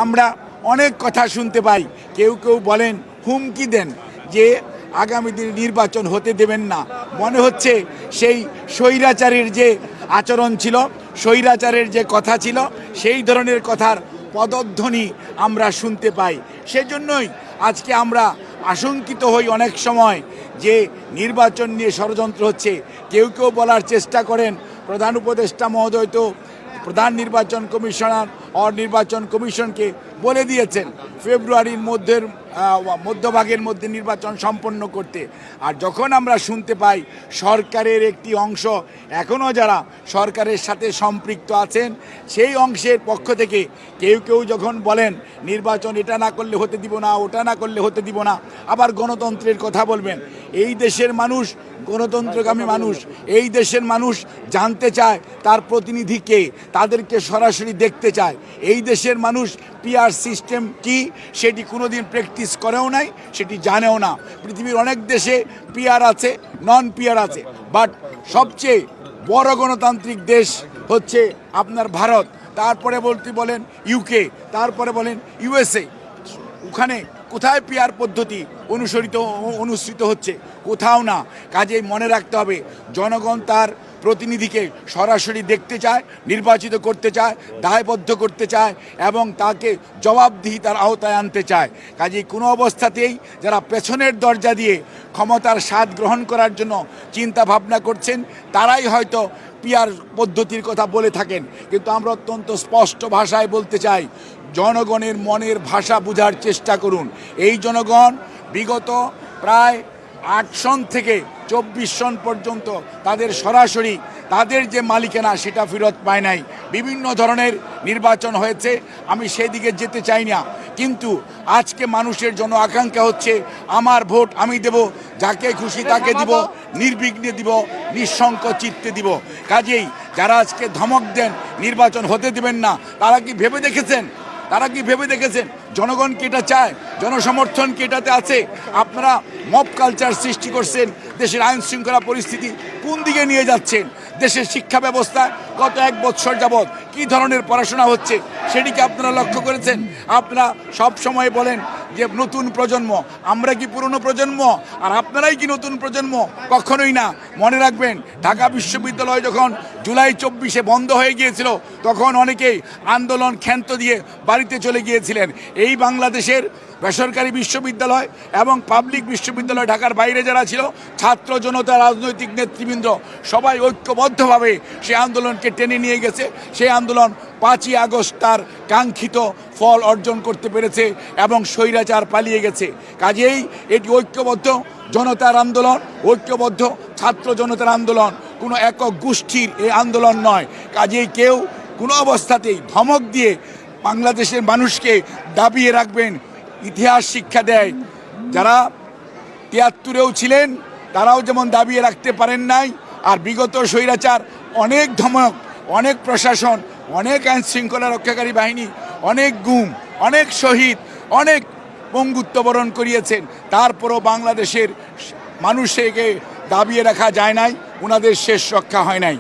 আমরা অনেক কথা শুনতে পাই। কেউ কেউ বলেন, হুমকি দেন যে আগামী দিনে নির্বাচন হতে দেবেন না। মনে হচ্ছে সেই স্বৈরাচারের যে আচরণ ছিল, স্বৈরাচারের যে কথা ছিল, সেই ধরনের কথার পদধ্বনি আমরা শুনতে পাই। সেজন্যই আজকে আমরা আশঙ্কিত হই অনেক সময় যে নির্বাচন নিয়ে ষড়যন্ত্র হচ্ছে। কেউ কেউ বলার চেষ্টা করেন, প্রধান উপদেষ্টা মহোদয় তো প্রধান নির্বাচন কমিশনার নির্বাচন কমিশনকে বলে দিয়েছেন ফেব্রুয়ারির মধ্যভাগের মধ্যে নির্বাচন সম্পন্ন করতে। আর যখন আমরা শুনতে পাই সরকারের একটি অংশ এখনও যারা সরকারের সাথে সম্পৃক্ত আছেন, সেই অংশের পক্ষ থেকে কেউ কেউ যখন বলেন নির্বাচন এটা না করলে হতে দিব না, ওটা না করলে হতে দিব না, আবার গণতন্ত্রের কথা বলবেন। এই দেশের মানুষ গণতন্ত্রগামী মানুষ। এই দেশের মানুষ জানতে চায় তার প্রতিনিধি কে, তাদেরকে সরাসরি দেখতে চায়। এই দেশের মানুষ পিআর সিস্টেম কি সেটি কোনোদিন প্র্যাকটিস করেও নাই, সেটি জানেও না। পৃথিবীর অনেক দেশে পিআর আছে, নন পিআর আছে, বাট সবচেয়ে বড় গণতান্ত্রিক দেশ হচ্ছে আপনার ভারত। তারপরে বলেন ইউকে, তারপরে বলেন ইউএসএ। ওখানে কোথায় পিআর পদ্ধতি অনুসৃত হচ্ছে? কোথাও না। কাজেই মনে রাখতে হবে, জনগণ তার প্রতিনিধিকে সরাসরি দেখতে চায়, নির্বাচিত করতে চায়, দায়বদ্ধ করতে চায় এবং তাকে জবাবদিহিতার আওতায় আনতে চায়। কাজেই কোনো অবস্থাতেই যারা পেছনের দরজা দিয়ে ক্ষমতার স্বাদ গ্রহণ করার জন্য চিন্তা ভাবনা করছেন, তারাই হয়তো পিআর পদ্ধতির কথা বলে থাকেন। কিন্তু আমরা অত্যন্ত স্পষ্ট ভাষায় বলতে চাই, জনগণের মনের ভাষা বোঝার চেষ্টা করুন। এই জনগণ বিগত প্রায় 8 সন থেকে 24 সন পর্যন্ত তাদের সরাসরি তাদের যে মালিকানা সেটা ফেরত পায় নাই। বিভিন্ন ধরনের নির্বাচন হয়েছে, আমি সেদিকে যেতে চাই না। কিন্তু আজকে মানুষের জন্য আকাঙ্ক্ষা হচ্ছে আমার ভোট আমি দেব, যাকে খুশি তাকে দিব, নির্বিঘ্নে দিব, নিঃশঙ্ক চিত্তে দিব। কাজেই যারা আজকে ধমক দেন নির্বাচন হতে দেবেন না, তারা কি ভেবে দেখেছেন জনগণ কি এটা চায়? জনসমর্থন কি এটাতে আছে? আপনারা মব কালচার সৃষ্টি করছেন, দেশের আইন শৃঙ্খলা পরিস্থিতি কোন দিকে নিয়ে যাচ্ছেন? দেশের শিক্ষা ব্যবস্থায় গত 1 বছর যাবৎ কী ধরনের পড়াশোনা হচ্ছে সেটিকে আপনারা লক্ষ্য করেছেন? আপনারা সব সময় বলেন যে নতুন প্রজন্ম, আমরা কি পুরনো প্রজন্ম আর আপনারাই কি নতুন প্রজন্ম? কখনোই না। মনে রাখবেন, ঢাকা বিশ্ববিদ্যালয় যখন জুলাই 24-এ বন্ধ হয়ে গিয়েছিল, তখন অনেকেই আন্দোলন ক্ষান্ত দিয়ে বাড়িতে চলে গিয়েছিলেন। এই বাংলাদেশের বেসরকারি বিশ্ববিদ্যালয় এবং পাবলিক বিশ্ববিদ্যালয় ঢাকার বাইরে যারা ছিল, ছাত্র জনতা, রাজনৈতিক নেতৃবৃন্দ সবাই ঐক্যবদ্ধভাবে সেই আন্দোলনকে টেনে নিয়ে গেছে। সেই আন্দোলন 5ই আগস্ট তার কাঙ্ক্ষিত ফল অর্জন করতে পেরেছে এবং স্বৈরাচার পালিয়ে গেছে। কাজেই এটি ঐক্যবদ্ধ জনতার আন্দোলন, ঐক্যবদ্ধ ছাত্র জনতার আন্দোলন, কোনো একক গোষ্ঠীর এই আন্দোলন নয়। কাজেই কেউ কোনো অবস্থাতেই ধমক দিয়ে বাংলাদেশের মানুষকে দাবিয়ে রাখবেন। ইতিহাস শিক্ষা দেয়, যারা 73-এও ছিলেন তারাও যেমন দাবিয়ে রাখতে পারেন নাই, আর বিগত স্বৈরাচার অনেক ধমক, অনেক প্রশাসন, অনেক আইন শৃঙ্খলা রক্ষাকারী বাহিনী, অনেক গুম, অনেক শহীদ, অনেক পঙ্গুত্ব বরণ করিয়েছেন। তারপরও বাংলাদেশের মানুষকে দাবিয়ে রাখা যায় নাই, ওনাদের শেষ রক্ষা হয় নাই।